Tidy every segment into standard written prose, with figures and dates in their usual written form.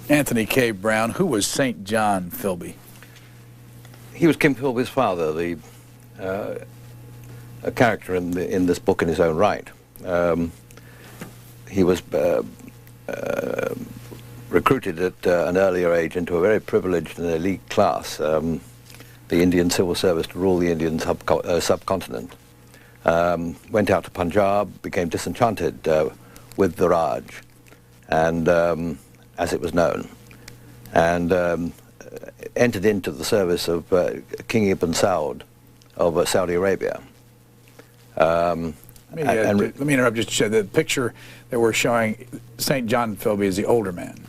Anthony K. Brown, who was St. John Philby? He was Kim Philby's father, a character in this book in his own right. He was recruited at an earlier age into a very privileged and elite class, the Indian civil service to rule the Indian subcontinent. Went out to Punjab, became disenchanted with the Raj, and as it was known, and entered into the service of King Ibn Saud of Saudi Arabia. Let me interrupt just to show the picture that we're showing. St. John Philby is the older man.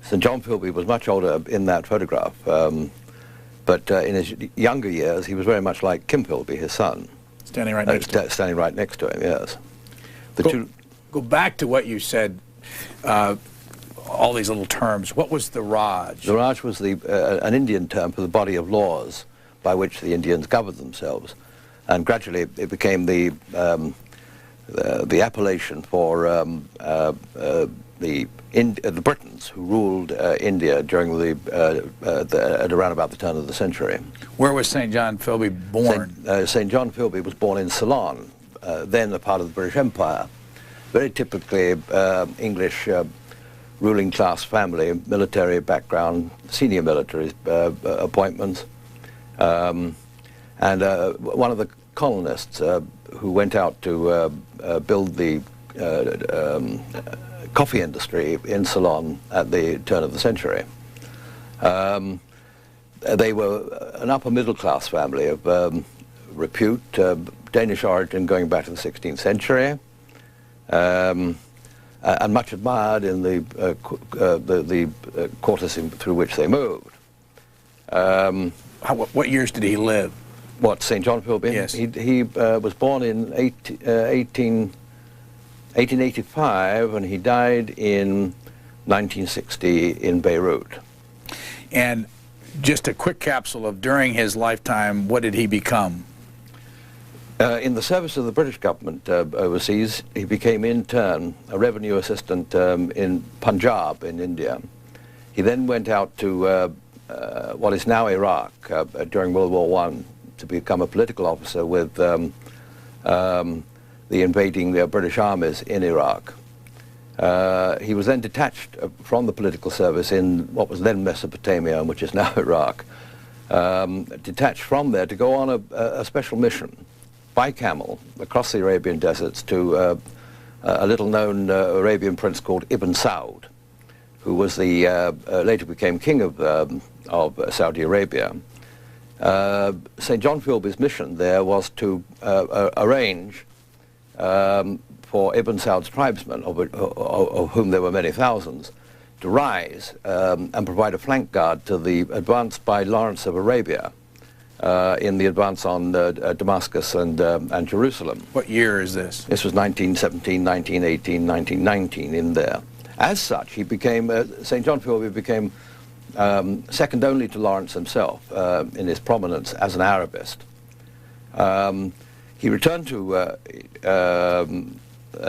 St. John Philby was much older in that photograph, but in his younger years he was very much like Kim Philby, his son. Standing right next to him. Standing right next to him, yes. Go back to what you said, all these little terms. What was the Raj? The Raj was an Indian term for the body of laws by which the Indians governed themselves. And gradually it became the appellation for the Britons who ruled India during at around about the turn of the century. Where was St. John Philby born? St. John Philby was born in Ceylon, then a part of the British Empire. Very typically English ruling class family, military background, senior military appointments. And one of the colonists who went out to build the coffee industry in Ceylon at the turn of the century. They were an upper middle class family of repute, Danish origin going back to the 16th century, and much admired in the quarters through which they moved. What years did he live? What, St. John Philby? Yes. He was born in 1885, and he died in 1960 in Beirut. And just a quick capsule of during his lifetime, what did he become? In the service of the British government overseas, he became in turn a revenue assistant in Punjab in India. He then went out to what is now Iraq during World War I to become a political officer with the invading British armies in Iraq. He was then detached from the political service in what was then Mesopotamia, which is now Iraq, detached from there to go on a special mission by camel across the Arabian deserts to a little-known Arabian prince called Ibn Saud, who was the later became king of Saudi Arabia. St. John Philby's mission there was to arrange for Ibn Saud's tribesmen, of whom there were many thousands, to rise and provide a flank guard to the advance by Lawrence of Arabia in the advance on Damascus and Jerusalem. What year is this? This was 1917, 1918, 1919, in there. As such, he became, St. John Philby became second only to Lawrence himself in his prominence as an Arabist. He returned to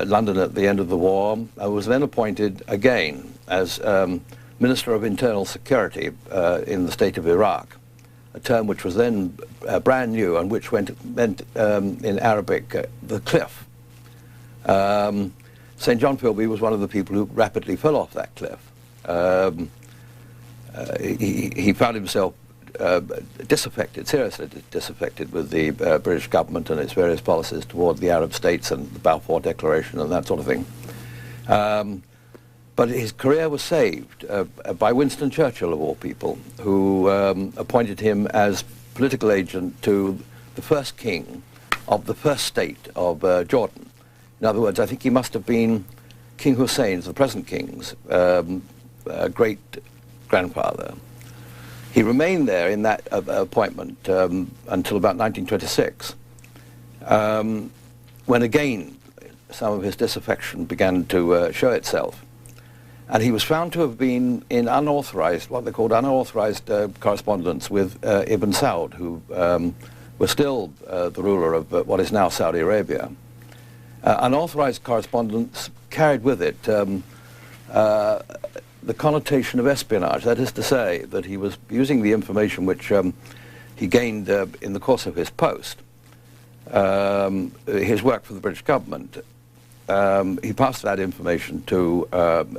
London at the end of the war and was then appointed again as Minister of Internal Security in the state of Iraq, a term which was then brand new and which meant in Arabic the cliff. St. John Philby was one of the people who rapidly fell off that cliff. He found himself disaffected, seriously disaffected with the British government and its various policies toward the Arab states and the Balfour Declaration and that sort of thing. But his career was saved by Winston Churchill, of all people, who appointed him as political agent to the first king of the first state of Jordan. In other words, I think he must have been King Hussein's, the present king's, great-grandfather. He remained there in that appointment until about 1926, when again some of his disaffection began to show itself. And he was found to have been in unauthorized, what they called unauthorized correspondence with Ibn Saud, who was still the ruler of what is now Saudi Arabia. Unauthorized correspondence carried with it the connotation of espionage. That is to say, that he was using the information which he gained in the course of his post, his work for the British government. He passed that information to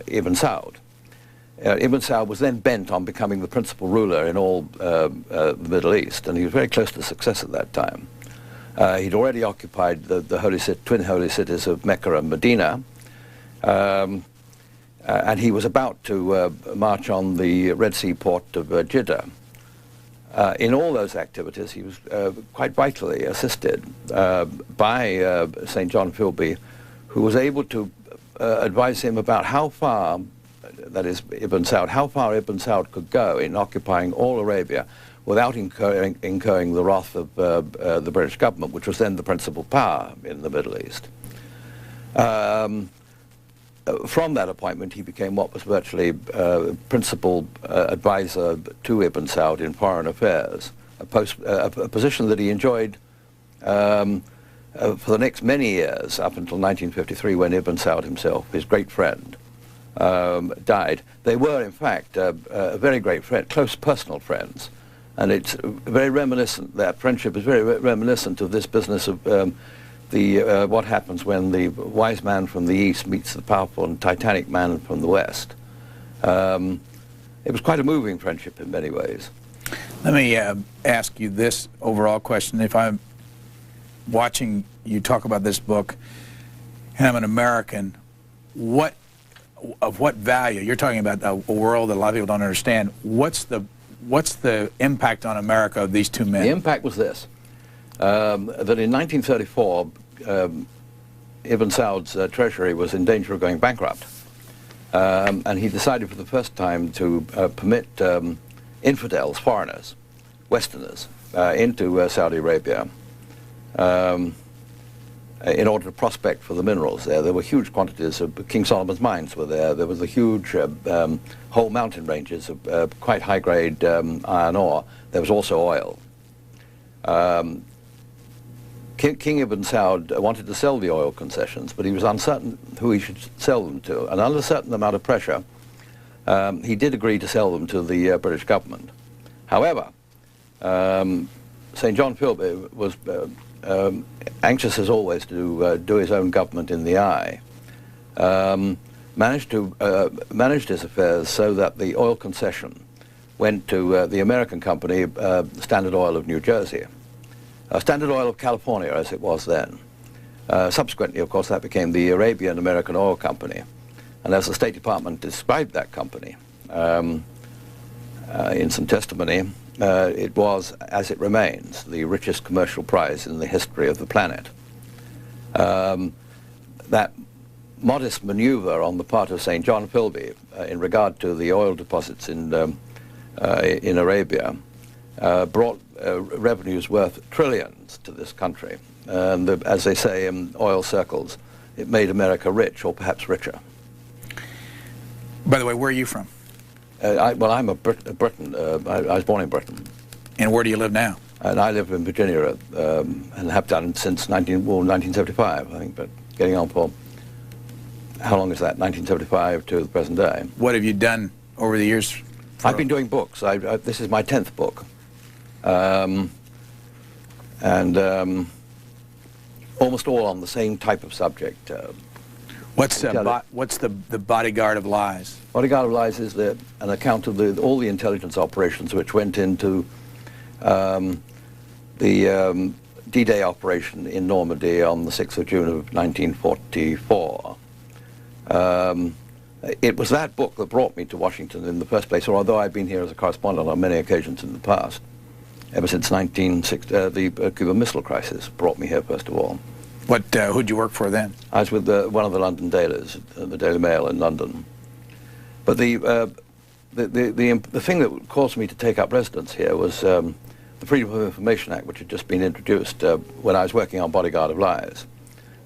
Ibn Saud. Ibn Saud was then bent on becoming the principal ruler in all the Middle East, and he was very close to success at that time. He'd already occupied the twin holy cities of Mecca and Medina, and he was about to march on the Red Sea port of Jeddah. In all those activities, he was quite vitally assisted by St. John Philby, who was able to advise him about how far, that is Ibn Saud, how far Ibn Saud could go in occupying all Arabia without incurring the wrath of the British government, which was then the principal power in the Middle East. From that appointment, he became what was virtually principal advisor to Ibn Saud in foreign affairs, a position that he enjoyed for the next many years, up until 1953, when Ibn Saud himself, his great friend, died. They were, in fact, very great friends, close personal friends, and it's very reminiscent, that friendship is very reminiscent of this business of what happens when the wise man from the East meets the powerful and titanic man from the West. It was quite a moving friendship in many ways. Let me ask you this overall question. If I'm watching you talk about this book, and I'm an American, of what value? You're talking about a world that a lot of people don't understand. What's the impact on America of these two men? The impact was this. That in 1934, Ibn Saud's treasury was in danger of going bankrupt. And he decided for the first time to permit infidels, foreigners, Westerners, into Saudi Arabia in order to prospect for the minerals there. There were huge quantities of King Solomon's mines were there. There was a huge whole mountain ranges of quite high-grade iron ore. There was also oil. King Ibn Saud wanted to sell the oil concessions, but he was uncertain who he should sell them to. And under a certain amount of pressure, he did agree to sell them to the British government. However, St. John Philby was anxious as always to do his own government in the eye. Managed his affairs so that the oil concession went to the American company, Standard Oil of New Jersey. Standard Oil of California, as it was then. Subsequently, of course, that became the Arabian American Oil Company. And as the State Department described that company in some testimony, it was, as it remains, the richest commercial prize in the history of the planet. That modest maneuver on the part of St. John Philby in regard to the oil deposits in Arabia brought revenues worth trillions to this country. And as they say in oil circles, it made America rich, or perhaps richer. By the way, where are you from? Well, I'm a Briton. I was born in Britain. And where do you live now? And I live in Virginia and have done since 1975, I think, but getting on for, how long is that, 1975 to the present day. What have you done over the years? I've been doing books. This is my 10th book. Almost all on the same type of subject. What's the Bodyguard of Lies? Bodyguard of Lies is an account of all the intelligence operations which went into the D-Day operation in Normandy on the 6th of June of 1944. It was that book that brought me to Washington in the first place, or although I've been here as a correspondent on many occasions in the past, ever since 1960, the Cuban Missile Crisis brought me here first of all. Who'd you work for then? I was with one of the London dailies, the Daily Mail in London. But the thing that caused me to take up residence here was the Freedom of Information Act, which had just been introduced when I was working on Bodyguard of Lies.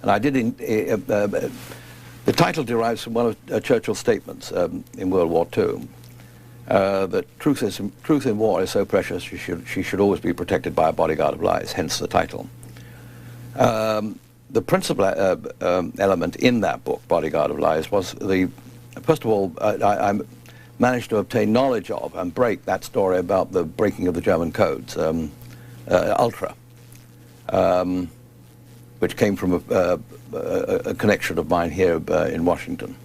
And I did, the title derives from one of Churchill's statements in World War II, that truth in war is so precious she should always be protected by a bodyguard of lies, hence the title. The principal element in that book, Bodyguard of Lies, was first of all, managed to obtain knowledge of and break that story about the breaking of the German codes, Ultra, which came from a connection of mine here in Washington.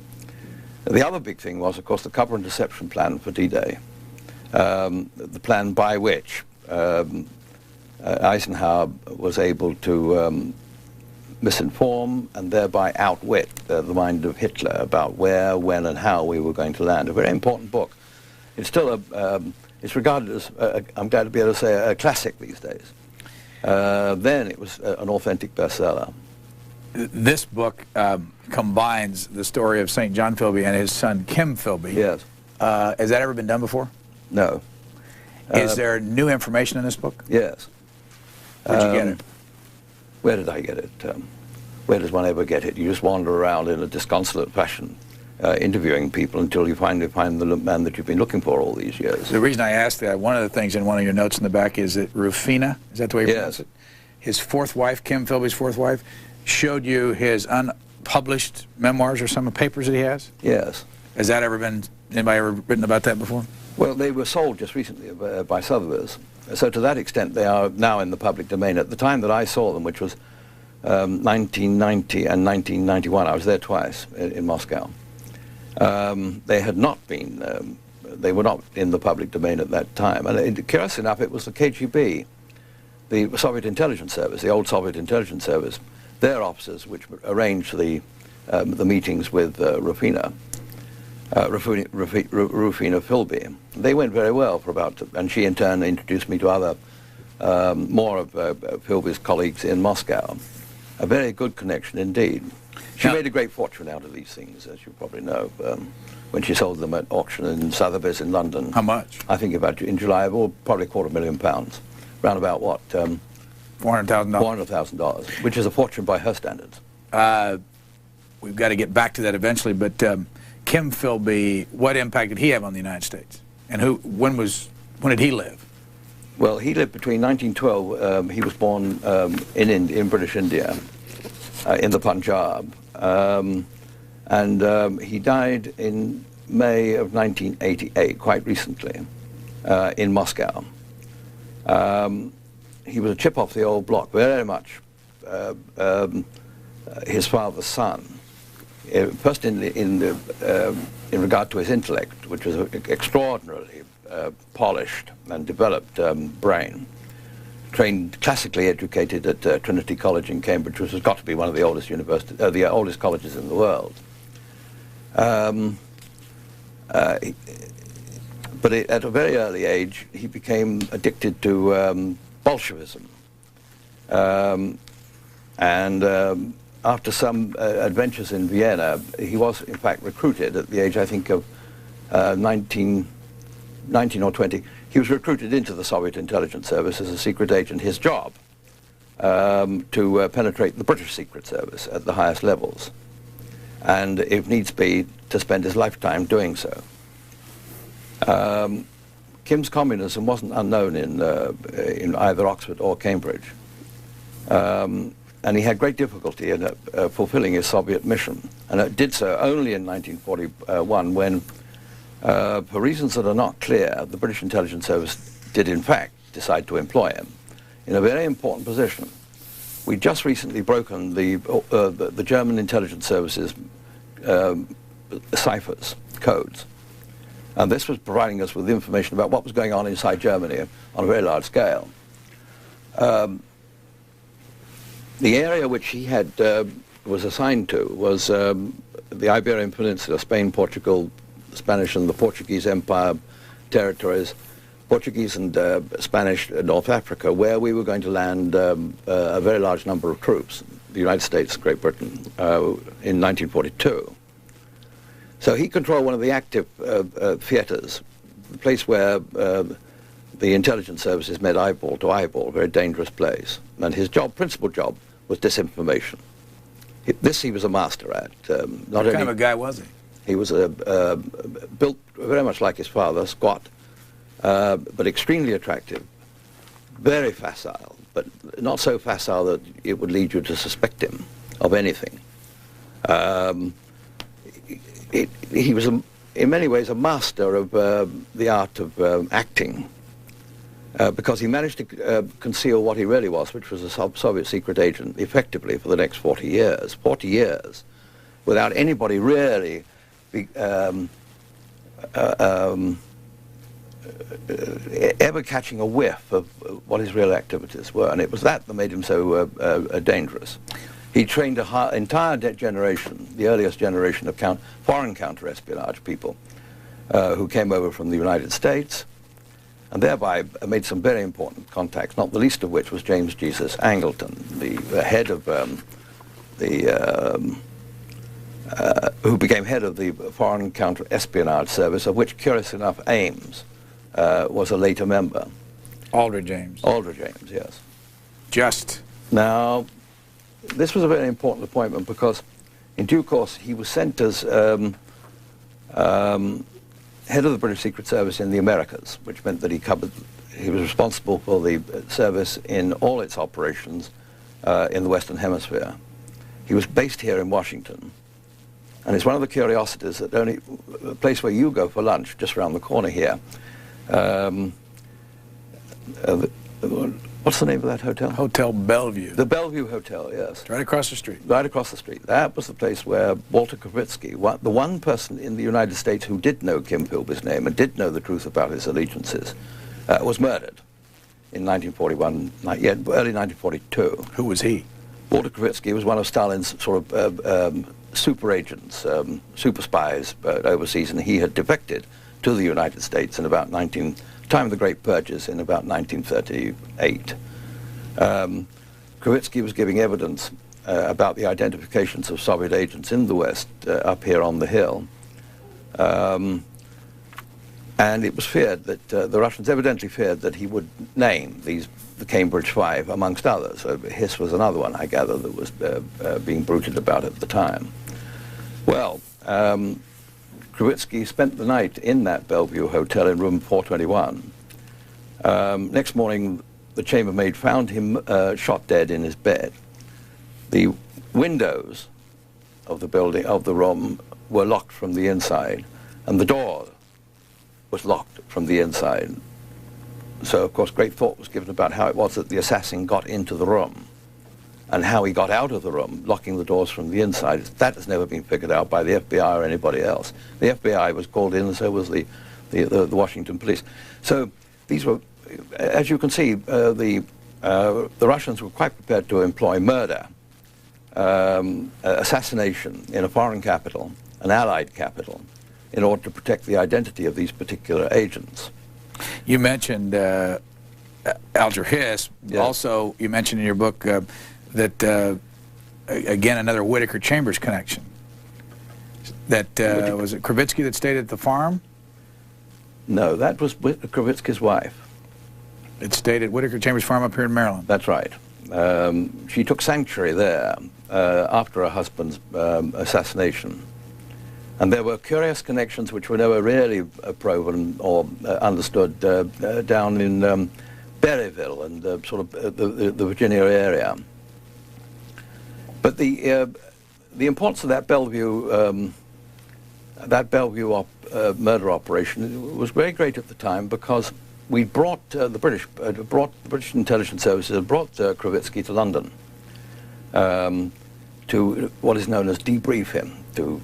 The other big thing was, of course, the cover and deception plan for D-Day, the plan by which Eisenhower was able to misinform and thereby outwit the mind of Hitler about where, when, and how we were going to land. A very important book. It's still it's regarded as, I'm glad to be able to say, a classic these days. Then it was an authentic bestseller. This book combines the story of St. John Philby and his son Kim Philby. Yes. Has that ever been done before? No. Is there new information in this book? Yes. Where'd you get it? Where did I get it? Where does one ever get it? You just wander around in a disconsolate fashion, interviewing people until you finally find the man that you've been looking for all these years. The reason I asked that, one of the things in one of your notes in the back is that Rufina, is that the way you pronounce it? His fourth wife, Kim Philby's fourth wife, showed you his unpublished memoirs or some papers that he has? Yes. Has that ever been, anybody ever written about that before? Well, they were sold just recently by Sotheby's. So to that extent, they are now in the public domain. At the time that I saw them, which was 1990 and 1991, I was there twice in Moscow. They had not been, they were not in the public domain at that time. And curious enough, it was the KGB, the Soviet intelligence service, the old Soviet intelligence service, their officers which arranged the meetings with Rufina Philby. They went very well for about, and she in turn introduced me to other, more of Philby's colleagues in Moscow. A very good connection indeed. She made a great fortune out of these things, as you probably know, when she sold them at auction in Sotheby's in London. How much? I think about in July, well, probably £250,000. Round about what? $400,000. $400,000, which is a fortune by her standards. We've got to get back to that eventually, but Kim Philby, what impact did he have on the United States? And when did he live? Well, he lived between 1912, he was born in British India, in the Punjab, and he died in May of 1988, quite recently, in Moscow. He was a chip off the old block, very much his father's son. First in regard to his intellect, which was extraordinarily polished and developed brain. Trained, classically educated at Trinity College in Cambridge, which has got to be one of the oldest the oldest colleges in the world. But at a very early age, he became addicted to Bolshevism, and after some adventures in Vienna, he was in fact recruited at the age, I think, of 19 or 20. He was recruited into the Soviet intelligence service as a secret agent. His job to penetrate the British secret service at the highest levels, and if needs be, to spend his lifetime doing so. Kim's communism wasn't unknown in either Oxford or Cambridge. And he had great difficulty in fulfilling his Soviet mission, and did so only in 1941 when, for reasons that are not clear, the British intelligence service did in fact decide to employ him in a very important position. We'd just recently broken the German intelligence service's ciphers, codes, and this was providing us with information about what was going on inside Germany on a very large scale. The area which he had was assigned to was the Iberian Peninsula, Spain, Portugal, Spanish and the Portuguese Empire territories, Portuguese and Spanish North Africa, where we were going to land a very large number of troops, the United States, Great Britain, in 1942. So he controlled one of the active theaters, the place where the intelligence services met eyeball to eyeball, a very dangerous place. And his principal job, was disinformation. This he was a master at. What kind of a guy was he? He was built very much like his father, squat, but extremely attractive, very facile, but not so facile that it would lead you to suspect him of anything. He was in many ways a master of the art of acting, because he managed to conceal what he really was, which was a Soviet secret agent, effectively for the next 40 years. 40 years without anybody really ever catching a whiff of what his real activities were, and it was that made him so dangerous. He trained an entire generation, the earliest generation of foreign counter-espionage people, who came over from the United States, and thereby made some very important contacts, not the least of which was James Jesus Angleton, the head of who became head of the Foreign Counter-Espionage Service, of which, curious enough, Ames was a later member. Aldrich Ames. Aldrich Ames, yes. Just. Now, this was a very important appointment because, in due course, he was sent as head of the British Secret Service in the Americas, which meant that he was responsible for the service in all its operations in the Western Hemisphere. He was based here in Washington. And it's one of the curiosities that only a place where you go for lunch, just around the corner here. What's the name of that hotel? Hotel Bellevue. The Bellevue Hotel, yes. Right across the street. Right across the street. That was the place where Walter Kravitsky, the one person in the United States who did know Kim Philby's name and did know the truth about his allegiances, was murdered in 1941, early 1942. Who was he? Walter Kravitsky was one of Stalin's sort of super agents, super spies overseas, and he had defected to the United States in about time of the Great Purges in about 1938. Kravitsky was giving evidence about the identifications of Soviet agents in the West up here on the Hill. And it was feared that the Russians evidently feared that he would name the Cambridge Five, amongst others. Hiss was another one, I gather, that was being bruited about at the time. Well, Kravitsky spent the night in that Bellevue Hotel in room 421. Next morning, the chambermaid found him shot dead in his bed. The windows of the room were locked from the inside, and the door was locked from the inside. So, of course, great thought was given about how it was that the assassin got into the room and how he got out of the room, locking the doors from the inside. That has never been figured out by the FBI or anybody else. The FBI was called in, and so was the Washington police. So these were, as you can see, the Russians were quite prepared to employ murder, assassination in a foreign capital, an allied capital, in order to protect the identity of these particular agents. You mentioned Alger Hiss. Yes. Also, you mentioned in your book that, again, another Whittaker Chambers connection. That, was it Kravitsky that stayed at the farm? No, that was Kravitsky's wife. It stayed at Whittaker Chambers Farm up here in Maryland. That's right. She took sanctuary there after her husband's assassination. And there were curious connections which were never really proven or understood down in Berryville and sort of the Virginia area. But the importance of that Bellevue murder operation was very great at the time, because we brought the British intelligence services brought Kravitsky to London to what is known as debrief him, to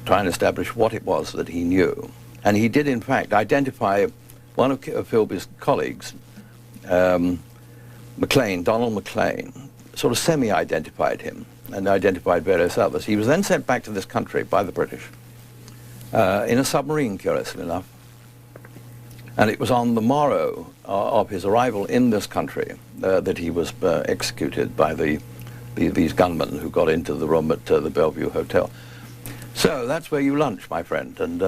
try and establish what it was that he knew. And he did, in fact, identify one of Philby's colleagues, McLean, Donald McLean, sort of semi-identified him and identified various others. He was then sent back to this country by the British in a submarine, curiously enough. And it was on the morrow of his arrival in this country that he was executed by these gunmen who got into the room at the Bellevue Hotel. So that's where you lunch, my friend, and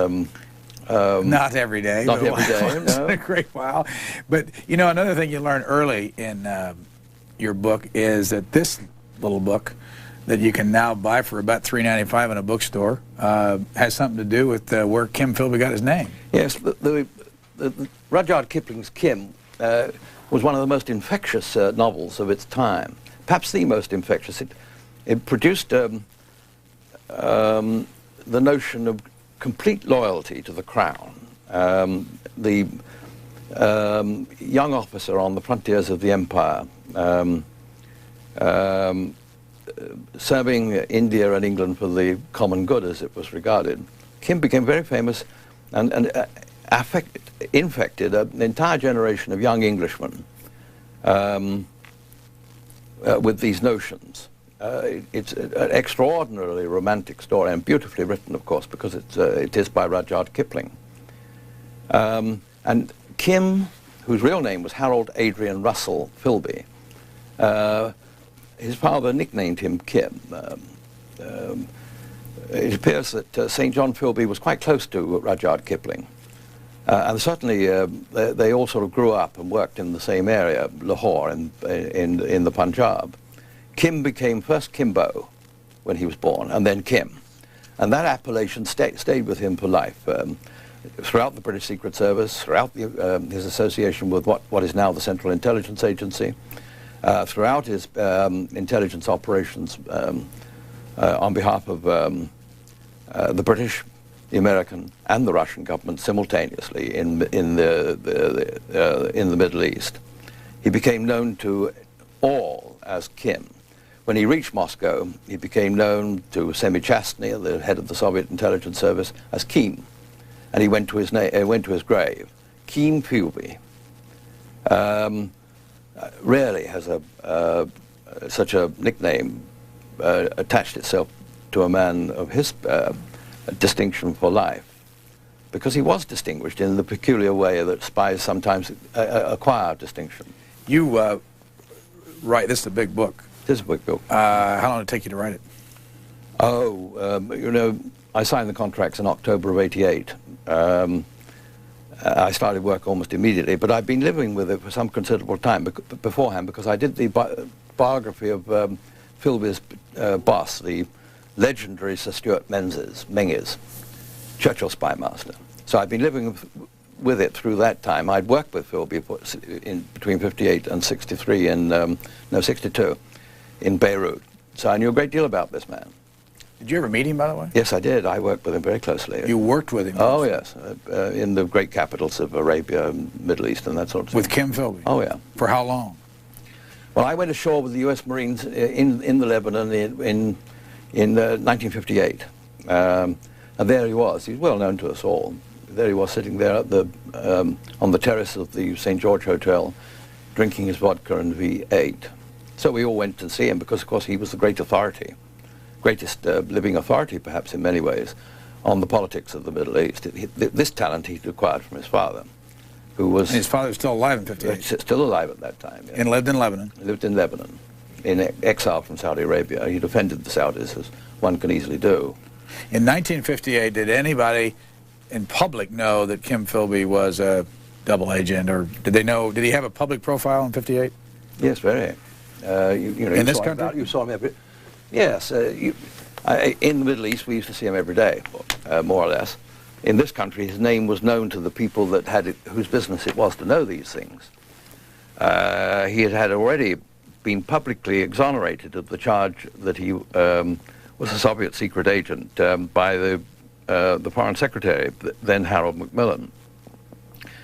not every day. Not every day, once no. in a great while. But you know, another thing you learn early in your book is that this little book that you can now buy for about $3.95 in a bookstore has something to do with where Kim Philby got his name. Yes, the Rudyard Kipling's Kim was one of the most infectious novels of its time, perhaps the most infectious. It produced the notion of complete loyalty to the crown. The young officer on the frontiers of the empire, serving India and England for the common good as it was regarded, Kim became very famous and infected an entire generation of young Englishmen with these notions. It's an extraordinarily romantic story and beautifully written, of course, because it is by Rudyard Kipling. And Kim, whose real name was Harold Adrian Russell Philby, his father nicknamed him Kim. It appears that St. John Philby was quite close to Rudyard Kipling. And certainly they all sort of grew up and worked in the same area, Lahore, in the Punjab. Kim became first Kimbo when he was born, and then Kim. And that appellation stayed with him for life. Throughout the British Secret Service, throughout his association with what is now the Central Intelligence Agency, throughout his intelligence operations on behalf of the British, the American, and the Russian government simultaneously in the Middle East. He became known to all as Kim. When he reached Moscow, he became known to Semichastny, the head of the Soviet intelligence service, as Kim, and he went to his grave. Kim Philby rarely has such a nickname attached itself to a man of his distinction for life, because he was distinguished in the peculiar way that spies sometimes acquire distinction. You write, this is a big book. It is a big book. How long did it take you to write it? Oh, you know, I signed the contracts in October of '88. I started work almost immediately, but I've been living with it for some considerable time beforehand, because I did the biography of Philby's boss, the legendary Sir Stuart Menzies, Churchill spy master. So I've been living with it through that time. I'd worked with Philby between 58 and 63 no, 62 in Beirut. So I knew a great deal about this man. Did you ever meet him, by the way? Yes, I did. I worked with him very closely. You worked with him? Oh, yes. In the great capitals of Arabia, Middle East, and that sort of thing. With Kim Philby? Oh, yeah. For how long? Well, I went ashore with the U.S. Marines in the Lebanon in 1958. And there he was. He's well known to us all. There he was, sitting there at on the terrace of the St. George Hotel, drinking his vodka and V8. So we all went to see him because, of course, he was the great authority, greatest living authority, perhaps in many ways, on the politics of the Middle East. This talent he'd acquired from his father, who was... And his father was still alive in '58? Still alive at that time, yeah. And lived in Lebanon? He lived in Lebanon, in exile from Saudi Arabia. He defended the Saudis, as one can easily do. In 1958, did anybody in public know that Kim Philby was a double agent, or did they know? Did he have a public profile in '58? Yes, very. You know, in this country? You saw him every... Yes. In the Middle East, we used to see him every day, more or less. In this country, his name was known to the people that whose business it was to know these things. He had already been publicly exonerated of the charge that he was a Soviet secret agent by the Foreign Secretary, then Harold Macmillan,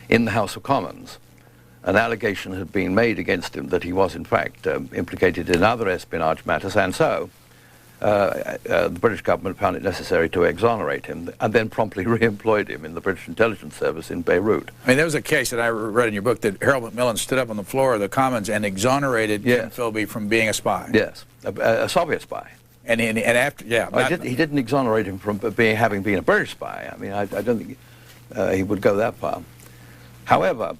in the House of Commons. An allegation had been made against him that he was, in fact, implicated in other espionage matters, and so the British government found it necessary to exonerate him, and then promptly re-employed him in the British intelligence service in Beirut. I mean, there was a case that I read in your book that Harold Macmillan stood up on the floor of the Commons and exonerated Kim Philby from being a spy. Yes, a Soviet spy. And after, yeah. He didn't exonerate him from having been a British spy. I mean, I don't think he would go that far. However,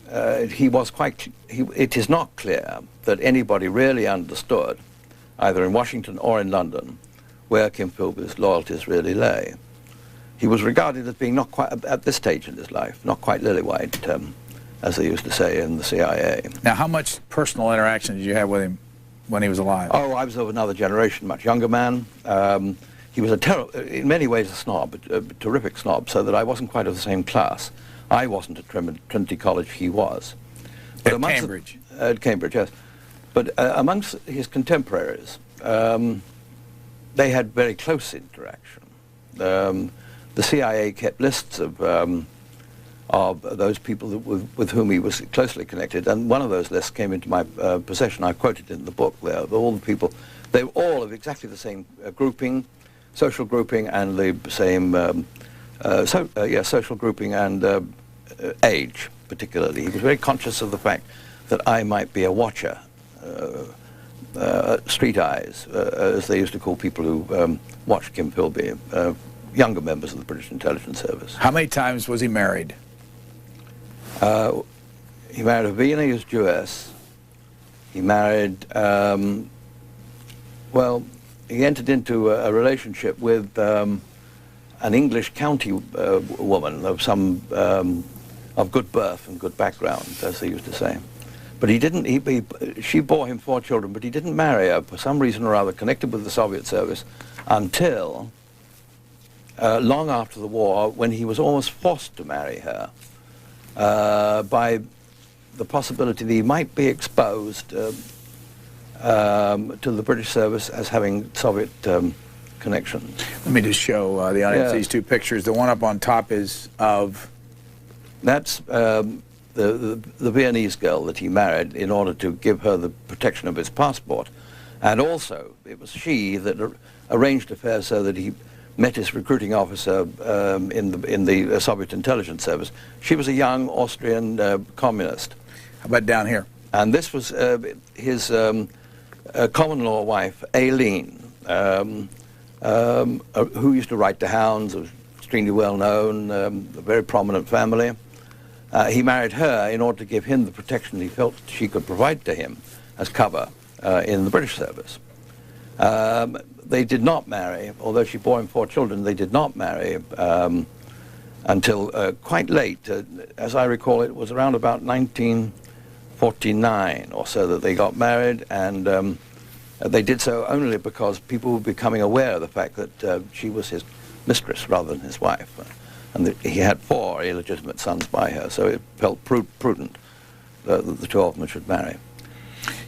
it is not clear that anybody really understood, either in Washington or in London, where Kim Philby's loyalties really lay. He was regarded as being not quite, at this stage in his life, not quite lily-white, as they used to say in the CIA. Now, how much personal interaction did you have with him when he was alive? Oh, I was of another generation, much younger man. He was in many ways a snob, a terrific snob, so that I wasn't quite of the same class. I wasn't at Trinity College, he was. But at Cambridge? At Cambridge, yes. But amongst his contemporaries, they had very close interaction. The CIA kept lists of those people with whom he was closely connected, and one of those lists came into my possession. I quoted it in the book there. All the people, they were all of exactly the same grouping, social grouping, and the same social grouping and age, particularly. He was very conscious of the fact that I might be a watcher, street eyes, as they used to call people who watched Kim Philby, younger members of the British intelligence service. How many times was he married? He married a Viennese Jewess. He married, well, he entered into a relationship with an English county woman of some, of good birth and good background, as they used to say. But he didn't, she bore him 4 children, but he didn't marry her for some reason or other connected with the Soviet service until long after the war, when he was almost forced to marry her by the possibility that he might be exposed to the British service as having Soviet connections. Let me just show the audience these 2 pictures. The one up on top is of... That's the Viennese girl that he married in order to give her the protection of his passport. And also, it was she that arranged affairs so that he met his recruiting officer in the Soviet intelligence service. She was a young Austrian communist. How about down here? And this was his common-law wife, Aileen, who used to write to hounds, was extremely well-known, a very prominent family. He married her in order to give him the protection he felt she could provide to him as cover in the British service. They did not marry, although she bore him 4 children, they did not marry until quite late. As I recall, it was around about 1949 or so that they got married, and they did so only because people were becoming aware of the fact that she was his mistress rather than his wife. And he had 4 illegitimate sons by her, so it felt prudent that the 2 of them should marry.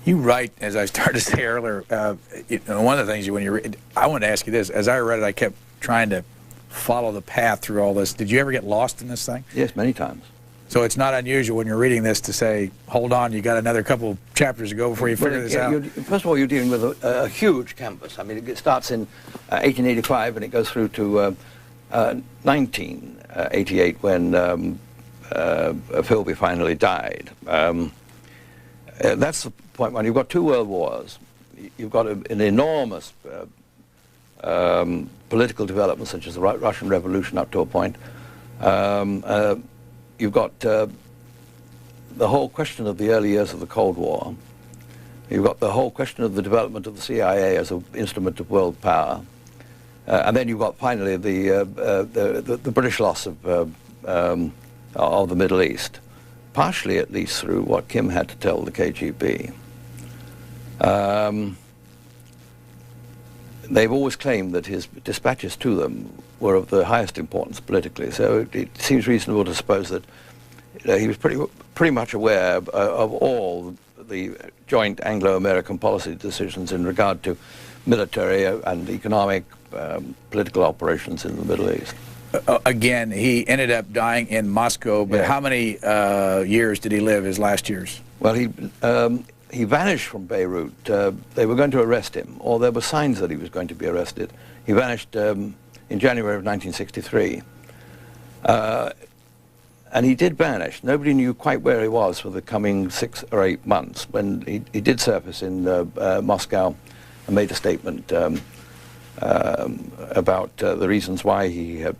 You write, as I started to say earlier, one of the things when you read, I wanted to ask you this. As I read it, I kept trying to follow the path through all this. Did you ever get lost in this thing? Yes, many times. So it's not unusual when you're reading this to say, hold on, you got another couple chapters to go before you figure this out? First of all, you're dealing with a huge canvas. I mean, it starts in 1885 and it goes through to 1988 when Philby finally died. That's the point when you've got 2 world wars. You've got an enormous political development, such as the Russian Revolution up to a point. You've got the whole question of the early years of the Cold War. You've got the whole question of the development of the CIA as an instrument of world power. And then you've got finally the British loss of the Middle East, partially at least through what Kim had to tell the KGB. They've always claimed that his dispatches to them were of the highest importance politically, so it seems reasonable to suppose that he was pretty much aware of all the joint Anglo-American policy decisions in regard to military and economic political operations in the Middle East. Again, he ended up dying in Moscow, but how many years did he live, his last years? Well, he vanished from Beirut. They were going to arrest him, or there were signs that he was going to be arrested. He vanished in January of 1963. And he did vanish. Nobody knew quite where he was for the coming 6 or 8 months. When he did surface in Moscow and made a statement about the reasons why he had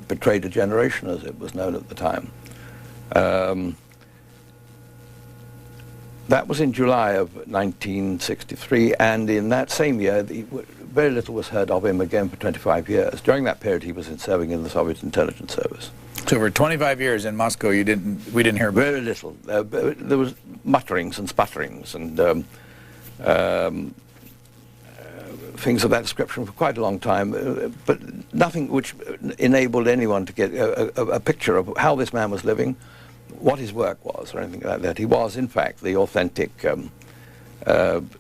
betrayed a generation, as it was known at the time. That was in July of 1963, and in that same year, very little was heard of him again for 25 years. During that period, he was serving in the Soviet intelligence service. So for 25 years in Moscow, we didn't hear about very little. There was mutterings and sputterings and things of that description for quite a long time, but nothing which enabled anyone to get a picture of how this man was living, what his work was, or anything like that. He was, in fact, the authentic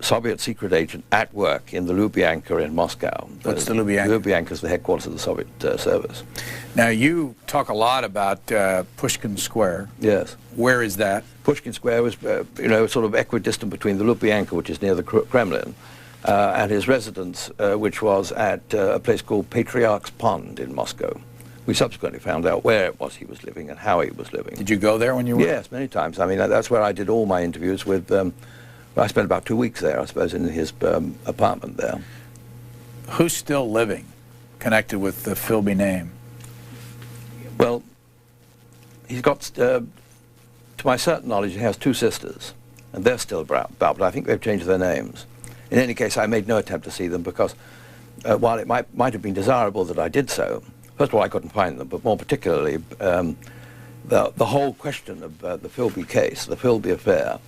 Soviet secret agent at work in the Lubyanka in Moscow. What's the Lubyanka? Lubyanka is the headquarters of the Soviet service. Now, you talk a lot about Pushkin Square. Yes. Where is that? Pushkin Square was, sort of equidistant between the Lubyanka, which is near the Kremlin, and his residence, which was at a place called Patriarch's Pond in Moscow. We subsequently found out where it was he was living and how he was living. Did you go there when you were? Yes, many times. I mean, that's where I did all my interviews with, I spent about 2 weeks there, I suppose, in his apartment there. Who's still living connected with the Philby name? Well, he's got, to my certain knowledge, he has 2 sisters, and they're still about, but I think they've changed their names. In any case, I made no attempt to see them because while it might have been desirable that I did so, first of all, I couldn't find them, but more particularly, the whole question of the Philby case, the Philby affair,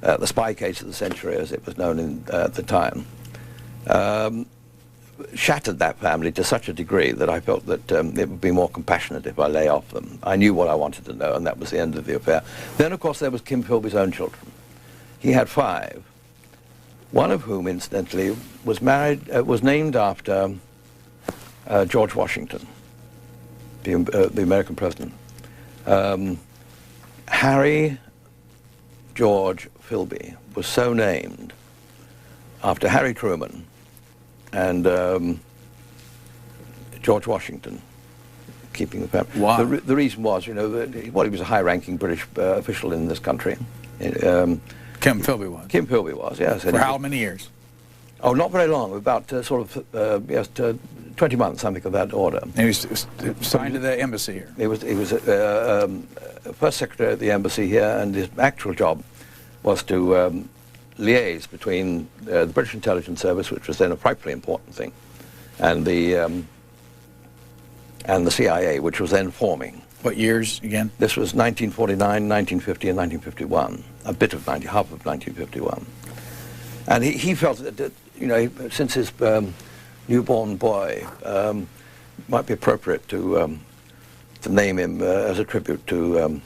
the spy case of the century, as it was known at the time, shattered that family to such a degree that I felt that it would be more compassionate if I lay off them. I knew what I wanted to know, and that was the end of the affair. Then, of course, there was Kim Philby's own children. He had 5, one of whom, incidentally, was named after George Washington, the American president. Harry George Philby was so named after Harry Truman and George Washington, keeping the family. Wow. The reason was, he was a high-ranking British official in this country. Kim Philby was? Kim Philby was, yes. For how many years? Oh, not very long, about 20 months, something of that order. And he was signed to the embassy here? He was first secretary at the embassy here, and his actual job was to liaise between the British intelligence service, which was then a frightfully important thing, and the CIA, which was then forming. What years again? This was 1949, 1950, and 1951. A bit of half of 1951. And he felt that, since his newborn boy, might be appropriate to name him as a tribute to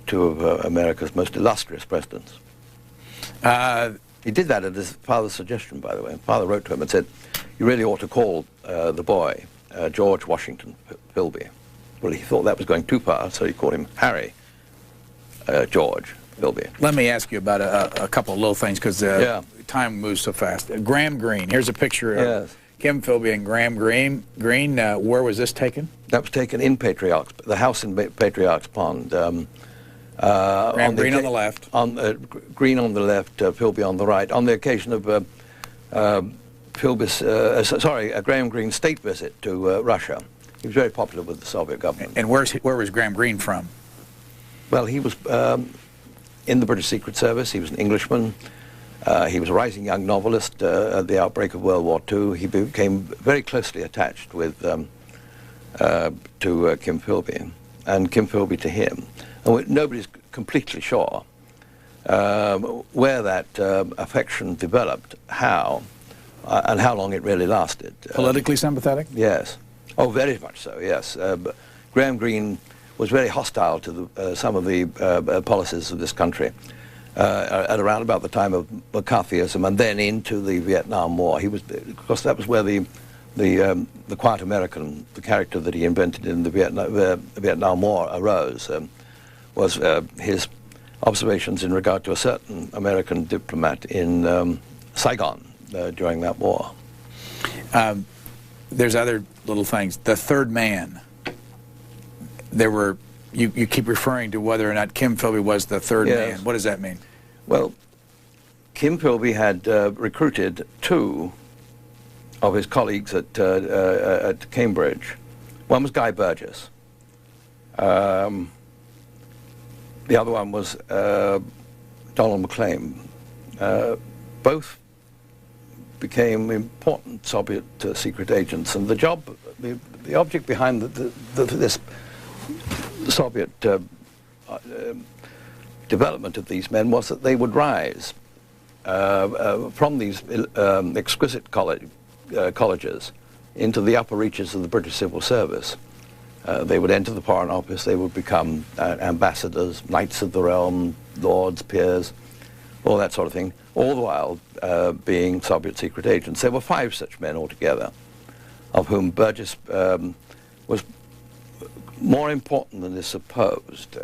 two of America's most illustrious presidents. He did that at his father's suggestion, by the way. His father wrote to him and said, "You really ought to call the boy George Washington Philby." Well, he thought that was going too far, so he called him Harry George Philby. Let me ask you about a couple of little things, because time moves so fast. Graham Greene. Here's a picture of Kim Philby and Graham Greene. Where was this taken? That was taken in Patriarch's, the house in Patriarch's Pond. Graham Greene on the left. Greene on the left, Philby on the right. On the occasion of Graham Greene's state visit to Russia. He was very popular with the Soviet government. And where was Graham Greene from? Well, he was in the British Secret Service. He was an Englishman. He was a rising young novelist at the outbreak of World War II. He became very closely attached with to Kim Philby, and Kim Philby to him. And nobody's completely sure where that affection developed, how, and how long it really lasted. Politically sympathetic? Yes. Oh, very much so, yes. Graham Greene was very hostile to some of the policies of this country at around about the time of McCarthyism and then into the Vietnam War. He was, of course, that was where the quiet American, the character that he invented in the Vietnam War arose, was his observations in regard to a certain American diplomat in Saigon during that war. There's other little things. The third man. You keep referring to whether or not Kim Philby was the third man. What does that mean? Well, Kim Philby had recruited 2 of his colleagues at Cambridge. One was Guy Burgess. The other one was Donald McLean. Both became important Soviet secret agents, and the object behind this Soviet development of these men was that they would rise from these exquisite colleges into the upper reaches of the British civil service. They would enter the Foreign Office, they would become ambassadors, knights of the realm, lords, peers, all that sort of thing, all the while being Soviet secret agents. There were 5 such men altogether, of whom Burgess was more important than is supposed.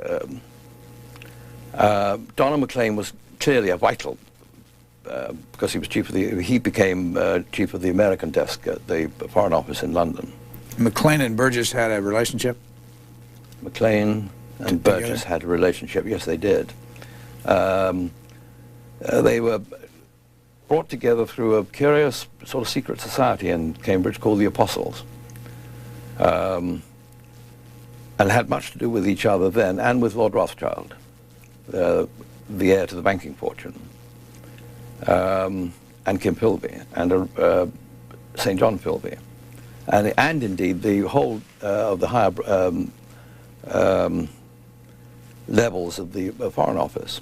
Donald Maclean was clearly a vital, because he was he became chief of the American desk at the Foreign Office in London. Maclean and Burgess had a relationship? Maclean and Burgess had a relationship, yes they did. They were brought together through a curious sort of secret society in Cambridge called the Apostles, and had much to do with each other then, and with Lord Rothschild, the heir to the banking fortune, and Kim Philby, and St. John Philby, and indeed the whole of the higher levels of the Foreign Office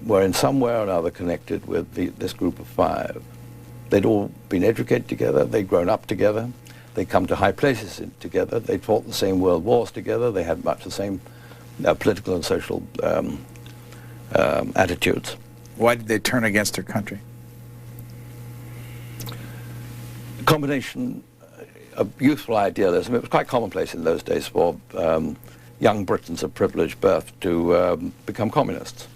were in some way or another connected with this group of 5. They'd all been educated together, they'd grown up together, they'd come to high places together, they'd fought the same world wars together, they had much the same political and social attitudes. Why did they turn against their country? A combination of youthful idealism. It was quite commonplace in those days for young Britons of privileged birth to become communists.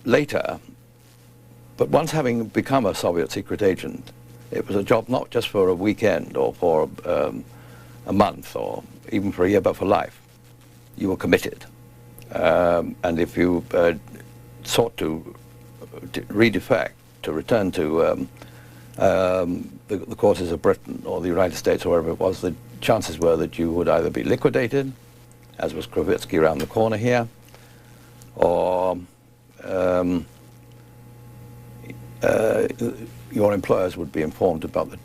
Later, but once having become a Soviet secret agent, it was a job not just for a weekend or for a month or even for a year, but for life. You were committed. And if you sought to redefect, to return to the causes of Britain or the United States or wherever it was, the chances were that you would either be liquidated, as was Kravitsky around the corner here, or your employers would be informed about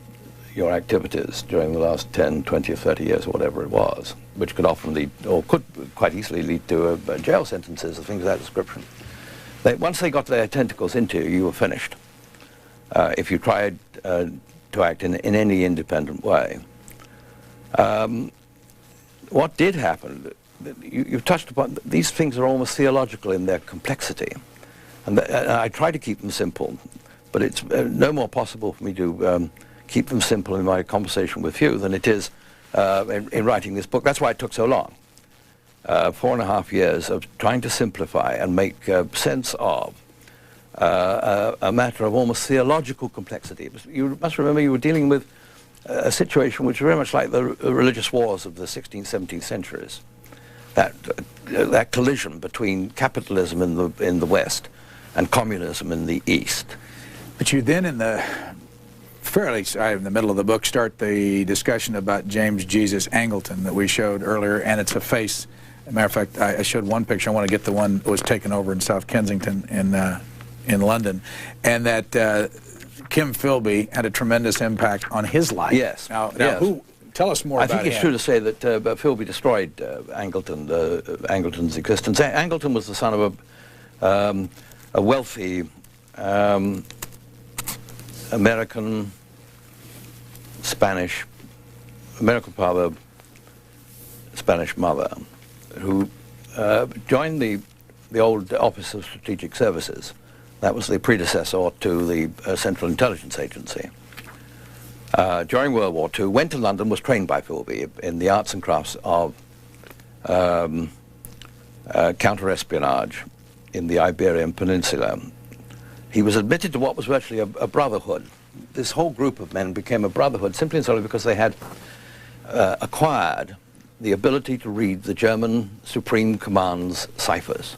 your activities during the last 10, 20 or 30 years or whatever it was, which could often lead, or could quite easily lead to jail sentences or things of that description. Once they got their tentacles into you, you were finished. If you tried to act in any independent way. What did happen, you've touched upon, these things are almost theological in their complexity. And I try to keep them simple, but it's no more possible for me to keep them simple in my conversation with you than it is in writing this book. That's why it took so long. 4.5 years of trying to simplify and make sense of a matter of almost theological complexity. You must remember you were dealing with a situation which was very much like the religious wars of the 16th, 17th centuries. That collision between capitalism in the West and communism in the East. But you then, in the middle of the book, start the discussion about James Jesus Angleton that we showed earlier, and it's a face. As a matter of fact, I showed one picture. I want to get the one that was taken over in South Kensington in London, and that Kim Philby had a tremendous impact on his life. Yes. Now yes. Tell us more about him. I think it's true to say that Philby destroyed Angleton's existence. Angleton was the son of a wealthy American father, Spanish mother, who joined the old Office of Strategic Services. That was the predecessor to the Central Intelligence Agency. During World War II, went to London, was trained by Philby in the arts and crafts of counter-espionage in the Iberian Peninsula. He was admitted to what was virtually a brotherhood. This whole group of men became a brotherhood simply and solely because they had acquired the ability to read the German Supreme Command's ciphers.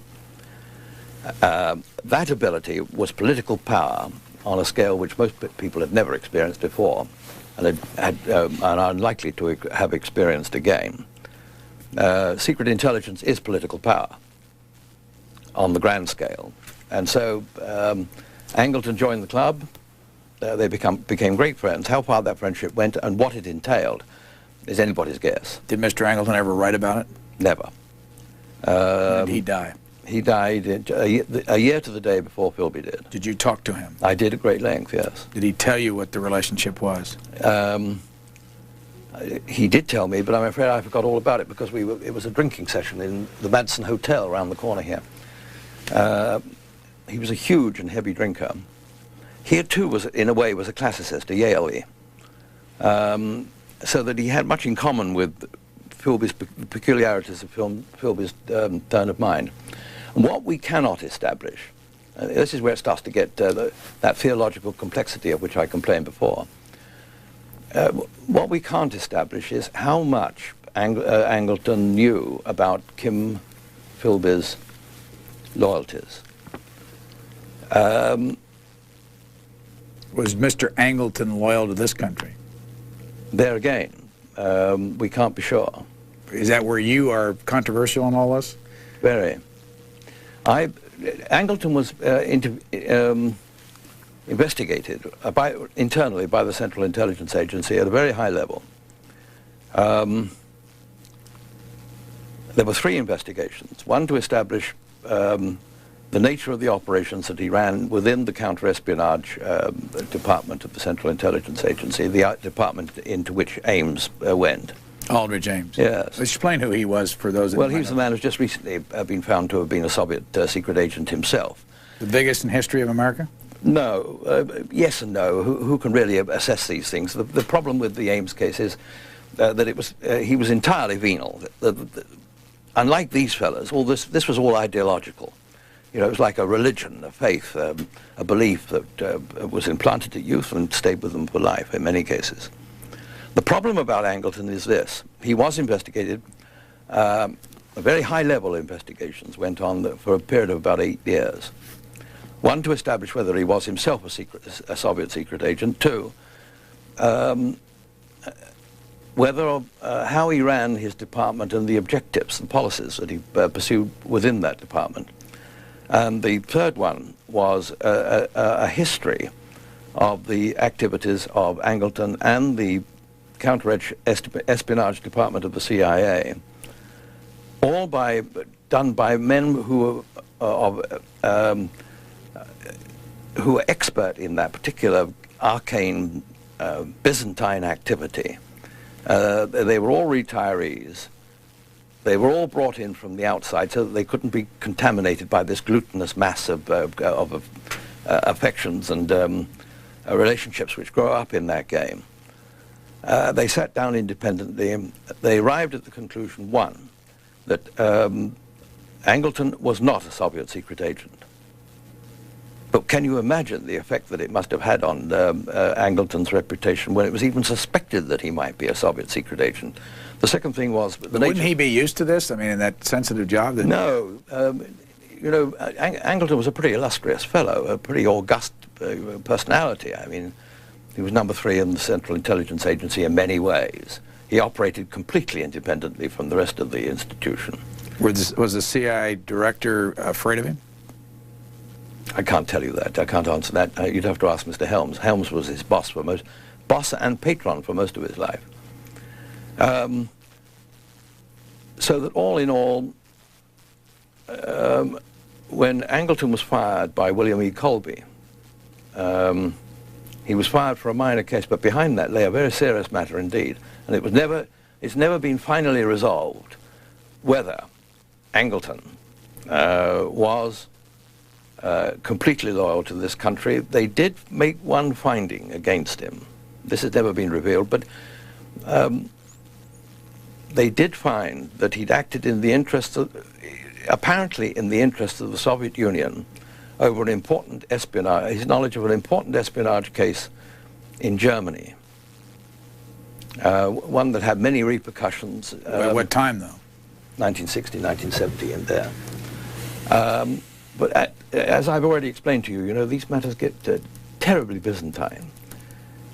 That ability was political power on a scale which most people had never experienced before and are unlikely to have experienced again. Secret intelligence is political power on the grand scale. And so Angleton joined the club. They became great friends. How far that friendship went and what it entailed is anybody's guess. Did Mr. Angleton ever write about it? Never. When did he die? He died a year to the day before Philby did. Did you talk to him? I did at great length, yes. Did he tell you what the relationship was? He did tell me, but I'm afraid I forgot all about it because it was a drinking session in the Madison Hotel around the corner here. He was a huge and heavy drinker. He too was, in a way, was a classicist, a Yaley, so that he had much in common with Philby's peculiarities of Philby's turn of mind. And what we cannot establish, this is where it starts to get that theological complexity of which I complained before. What we can't establish is how much Angleton knew about Kim Philby's loyalties. Was Mr. Angleton loyal to this country? There again, we can't be sure. Is that where you are controversial in all this? Very. Angleton was investigated internally by the Central Intelligence Agency at a very high level. There were 3 investigations. One to establish the nature of the operations that he ran within the counter-espionage department of the Central Intelligence Agency, the department into which Ames went. Aldrich Ames. Yes. Explain who he was for those that Well, he was the man who's just recently been found to have been a Soviet secret agent himself. The biggest in history of America? No. Yes and no. Who can really assess these things? The problem with the Ames case is that he was entirely venal. Unlike these fellows, this was all ideological. You know, it was like a religion, a faith, a belief that was implanted at youth and stayed with them for life in many cases. The problem about Angleton is this. He was investigated, very high-level investigations went on for a period of about 8 years. One, to establish whether he was himself a Soviet secret agent. 2, how he ran his department and the objectives and policies that he pursued within that department. And the 3rd one was a history of the activities of Angleton and the counter-espionage department of the CIA, all done by men who were expert in that particular arcane Byzantine activity. They were all retirees. They were all brought in from the outside so that they couldn't be contaminated by this glutinous mass of affections and relationships which grow up in that game. They sat down independently and they arrived at the conclusion, 1, that Angleton was not a Soviet secret agent. But can you imagine the effect that it must have had on Angleton's reputation when it was even suspected that he might be a Soviet secret agent? The second thing was... Wouldn't he be used to this? I mean, in that sensitive job? No. You know, Angleton was a pretty illustrious fellow, a pretty august personality. I mean, he was number 3 in the Central Intelligence Agency in many ways. He operated completely independently from the rest of the institution. Was the CIA director afraid of him? I can't tell you that. I can't answer that. You'd have to ask Mr. Helms. Helms was his boss and patron for most of his life. So that all in all, when Angleton was fired by William E. Colby, he was fired for a minor case, but behind that lay a very serious matter indeed. And it's never been finally resolved whether Angleton was completely loyal to this country. They did make one finding against him. This has never been revealed, but they did find that he'd acted in the interest of, apparently in the interest of the Soviet Union over an important espionage, his knowledge of an important espionage case in Germany. One that had many repercussions. At what time, though? 1960, 1970, and there. But as I've already explained to you, you know, these matters get terribly Byzantine.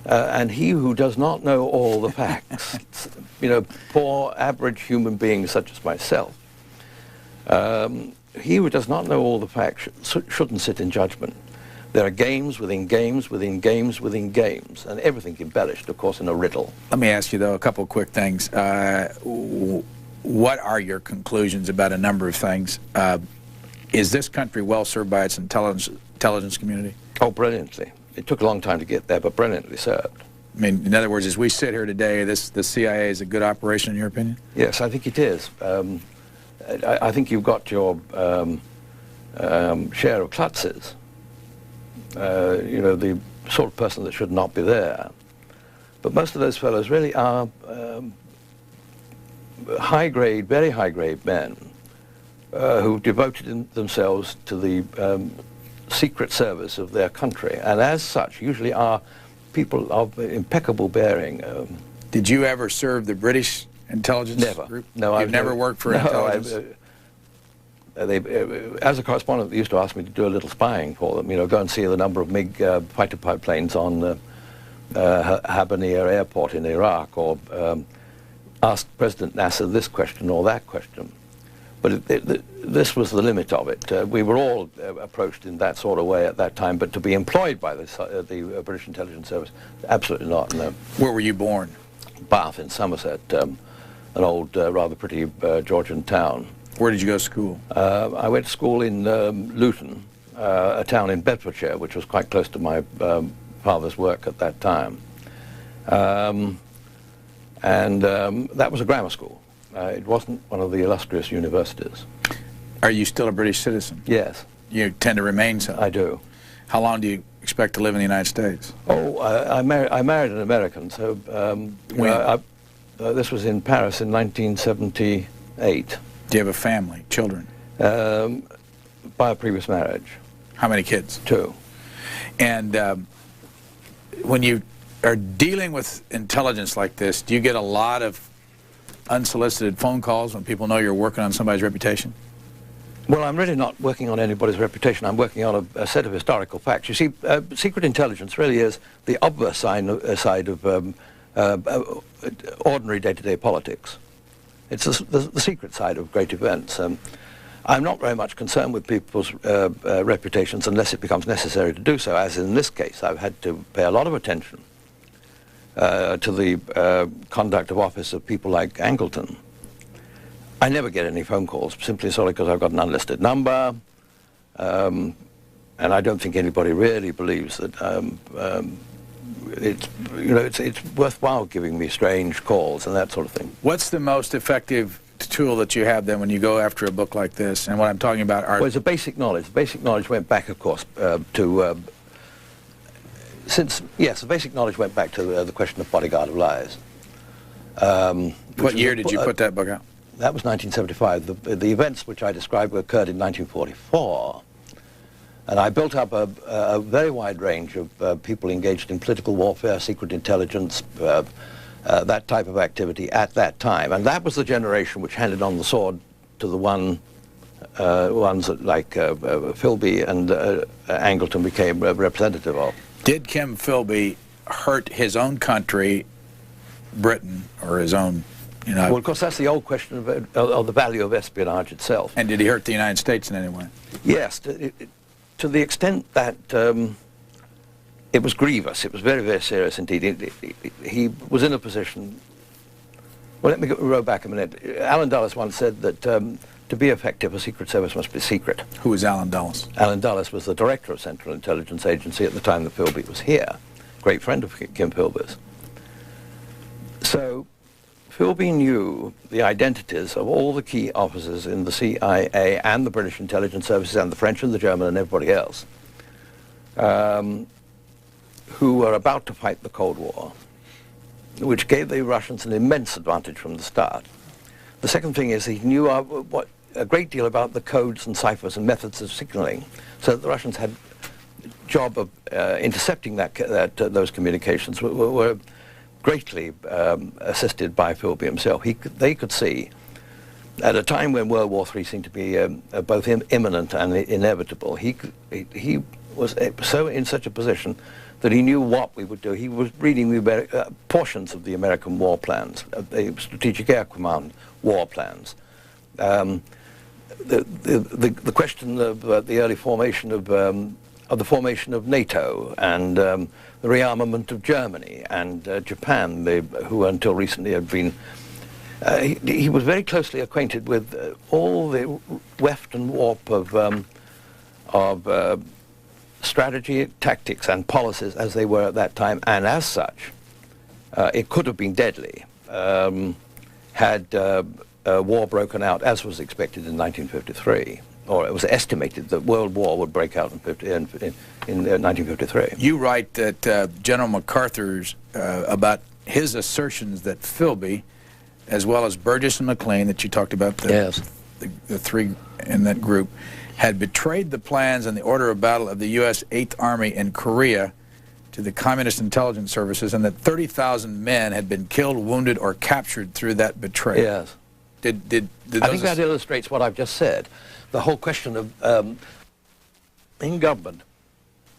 And he who does not know all the facts, you know, poor average human beings such as myself, he who does not know all the facts shouldn't sit in judgment. There are games within games within games within games, and everything embellished, of course, in a riddle. Let me ask you, though, a couple of quick things. What are your conclusions about a number of things? Is this country well served by its intelligence community? Oh, brilliantly. It took a long time to get there, but brilliantly served. I mean, in other words, as we sit here today, the CIA is a good operation, in your opinion? Yes, I think it is. I think you've got your share of klutzes. You know, the sort of person that should not be there. But most of those fellows really are high-grade, very high-grade men who devoted themselves to the secret service of their country, and as such usually are people of impeccable bearing. Did you ever serve the British intelligence group? No, You've never worked for intelligence? As a correspondent, they used to ask me to do a little spying for them, you know, go and see the number of MiG fighter planes on Habanir Airport in Iraq, or ask President Nasser this question or that question. But this was the limit of it. We were all approached in that sort of way at that time, but to be employed by the British Intelligence Service, absolutely not, no. Where were you born? Bath in Somerset, an old, rather pretty Georgian town. Where did you go to school? I went to school in Luton, a town in Bedfordshire, which was quite close to my father's work at that time. That was a grammar school. It wasn't one of the illustrious universities. Are you still a British citizen? Yes. You tend to remain so? I do. How long do you expect to live in the United States? Oh, I married an American, so when? This was in Paris in 1978. Do you have a family, children? By a previous marriage. How many kids? 2. And when you are dealing with intelligence like this, do you get a lot of unsolicited phone calls when people know you're working on somebody's reputation? Well, I'm really not working on anybody's reputation. I'm working on a set of historical facts. You see, secret intelligence really is the obverse side of ordinary day-to-day politics. It's the secret side of great events. I'm not very much concerned with people's reputations unless it becomes necessary to do so, as in this case. I've had to pay a lot of attention to the conduct of office of people like Angleton. I never get any phone calls, simply solely because I've got an unlisted number, and I don't think anybody really believes that it's worthwhile giving me strange calls and that sort of thing. What's the most effective tool that you have then when you go after a book like this? And what I'm talking about are... Well, it's a basic knowledge. The basic knowledge went back, of course, to... the basic knowledge went back to the question of Bodyguard of Lies. What year did you put that book out? That was 1975. The events which I described occurred in 1944. And I built up a very wide range of people engaged in political warfare, secret intelligence, that type of activity at that time. And that was the generation which handed on the sword to the ones that, like Philby and Angleton became representative of. Did Kim Philby hurt his own country, Britain, or his own, you know? Well, of course, that's the old question of the value of espionage itself. And did he hurt the United States in any way? Yes, to the extent that it was grievous. It was very, very serious indeed. He was in a position... Well, let me row back a minute. Alan Dulles once said that to be effective, a secret service must be secret. Who was Alan Dulles? Alan Dulles was the director of Central Intelligence Agency at the time that Philby was here. Great friend of Kim Philby's. So Philby knew the identities of all the key officers in the CIA and the British intelligence services and the French and the German and everybody else who were about to fight the Cold War, which gave the Russians an immense advantage from the start. The second thing is he knew a great deal about the codes and ciphers and methods of signaling, so that the Russians had a job of intercepting those communications were greatly assisted by Philby himself. They could see, at a time when World War III seemed to be both imminent and inevitable, he was in such a position that he knew what we would do. He was reading portions of the American war plans, the Strategic Air Command war plans. The question of the early formation of the formation of NATO and the rearmament of Germany and Japan, who until recently had been... he was very closely acquainted with all the weft and warp of strategy, tactics and policies as they were at that time, and as such, it could have been deadly had war broken out, as was expected in 1953. or it was estimated that World War would break out in 1953. You write that General MacArthur's, about his assertions that Philby, as well as Burgess and McLean, that you talked about, the three in that group, had betrayed the plans and the order of battle of the U.S. 8th Army in Korea to the Communist intelligence services, and that 30,000 men had been killed, wounded, or captured through that betrayal. Yes. I think that illustrates what I've just said. The whole question of, in government,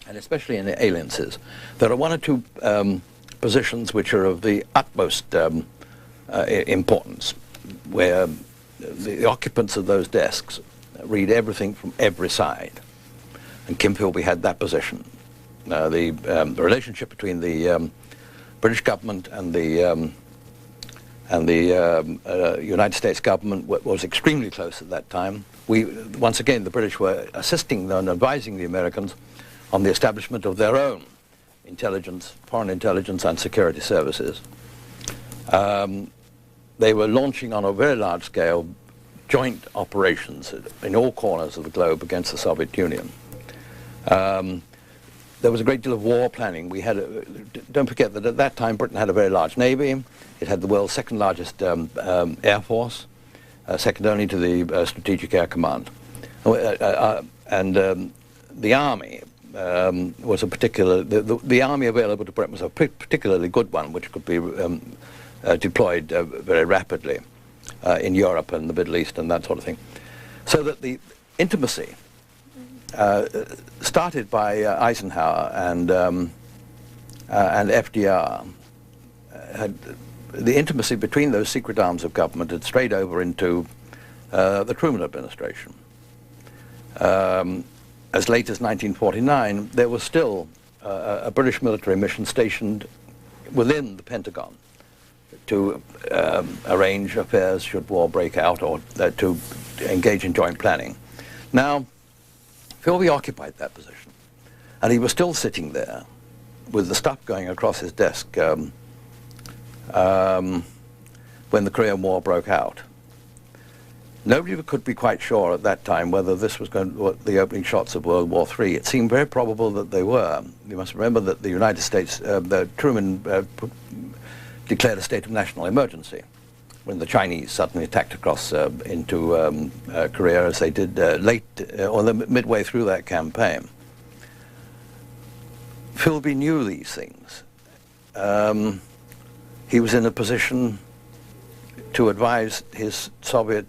and especially in the alliances, there are one or two positions which are of the utmost importance, where the occupants of those desks read everything from every side. And Kim Philby had that position. The relationship between the British government and the United States government was extremely close at that time. Once again, the British were assisting and advising the Americans on the establishment of their own intelligence, foreign intelligence and security services. They were launching on a very large scale joint operations in all corners of the globe against the Soviet Union. There was a great deal of war planning. We had, don't forget that at that time Britain had a very large navy. It had the world's second largest air force, second only to the Strategic Air Command. And the army was a particular, the army available to Britain was a particularly good one, which could be deployed very rapidly in Europe and the Middle East and that sort of thing. So that the intimacy started by Eisenhower and FDR, the intimacy between those secret arms of government had strayed over into the Truman administration. As late as 1949, there was still a British military mission stationed within the Pentagon to arrange affairs should war break out, or to engage in joint planning. Now, Philby occupied that position, and he was still sitting there with the stuff going across his desk when the Korean War broke out. Nobody could be quite sure at that time whether this was going to, the opening shots of World War III. It seemed very probable that they were. You must remember that the United States, Truman declared a state of national emergency when the Chinese suddenly attacked across into Korea, as they did midway through that campaign. Philby knew these things. He was in a position to advise his Soviet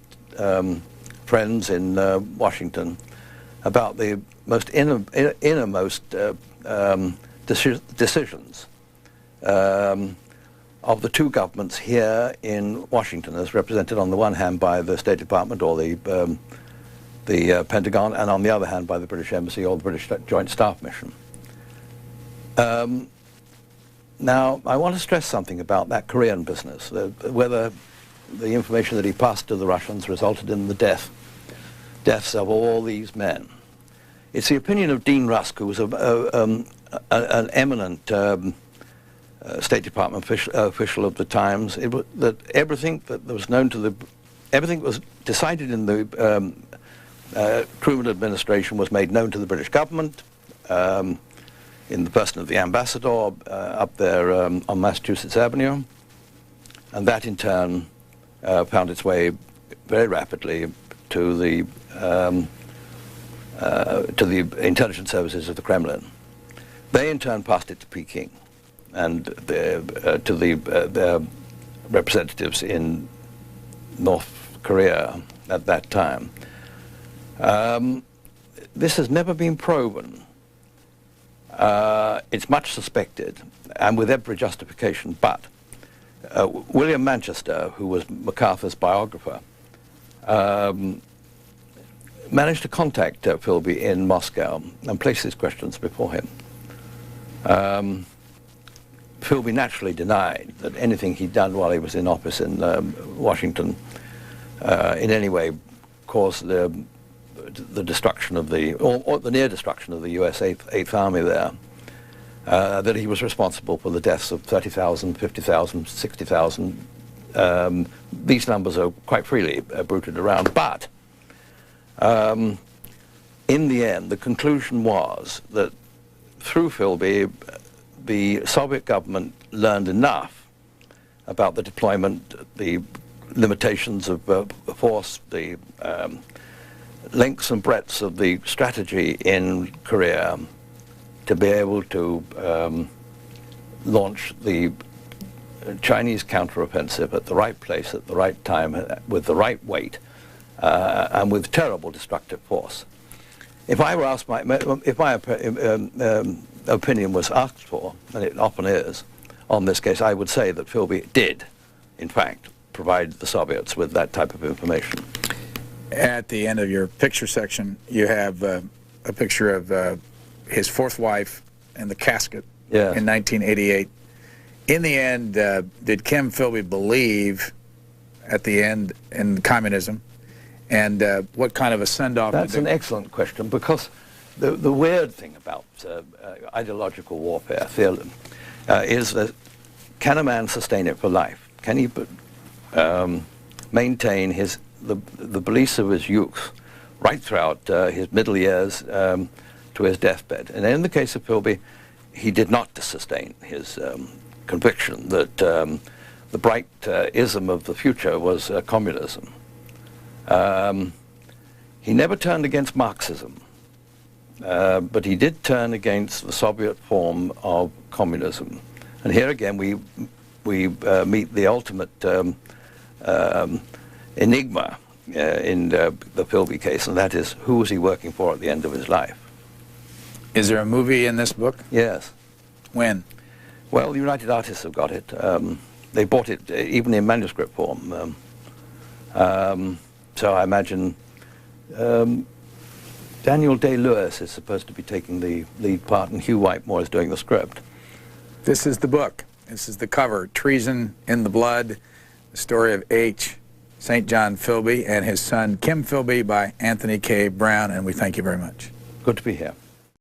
friends in Washington about the most innermost decisions of the two governments here in Washington, as represented on the one hand by the State Department or the Pentagon, and on the other hand by the British Embassy or the British Joint Staff Mission. Now, I want to stress something about that Korean business, whether the information that he passed to the Russians resulted in the deaths of all these men. It's the opinion of Dean Rusk, who was an eminent State Department official of the times, that everything that was known to everything that was decided in the Truman administration was made known to the British government, in the person of the ambassador up there on Massachusetts Avenue, and that in turn found its way very rapidly to the intelligence services of the Kremlin. They in turn passed it to Peking and to their representatives in North Korea at that time. This has never been proven. It's much suspected, and with every justification, but William Manchester, who was MacArthur's biographer, managed to contact Philby in Moscow and place his questions before him. Philby naturally denied that anything he'd done while he was in office in Washington in any way caused the destruction of or the near destruction of the U.S. 8th Army there, that he was responsible for the deaths of 30,000, 50,000, 60,000. These numbers are quite freely bruited around, but in the end, the conclusion was that through Philby, the Soviet government learned enough about the deployment, the limitations of force, the lengths and breadths of the strategy in Korea to be able to launch the Chinese counteroffensive at the right place, at the right time, with the right weight, and with terrible destructive force. If I were asked if my opinion was asked for, and it often is, on this case, I would say that Philby did, in fact, provide the Soviets with that type of information. At the end of your picture section, you have a picture of his fourth wife in the casket in 1988. In the end, did Kim Philby believe at the end in communism? And what kind of a send-off? That's an excellent question, because the weird thing about ideological warfare is that can a man sustain it for life? Can he maintain the beliefs of his youth right throughout his middle years to his deathbed? And in the case of Philby, he did not sustain his conviction that the bright ism of the future was communism. He never turned against Marxism, but he did turn against the Soviet form of communism. And here again we meet the ultimate enigma in the Philby case, and that is, who was he working for at the end of his life? Is there a movie in this book? Yes. When? Well, the United Artists have got it. They bought it even in manuscript form. So I imagine Daniel Day-Lewis is supposed to be taking the lead part, and Hugh Whitemore is doing the script. This is the book. This is the cover, Treason in the Blood, the story of H. St. John Philby and his son Kim Philby by Anthony K. Brown, and we thank you very much. Good to be here.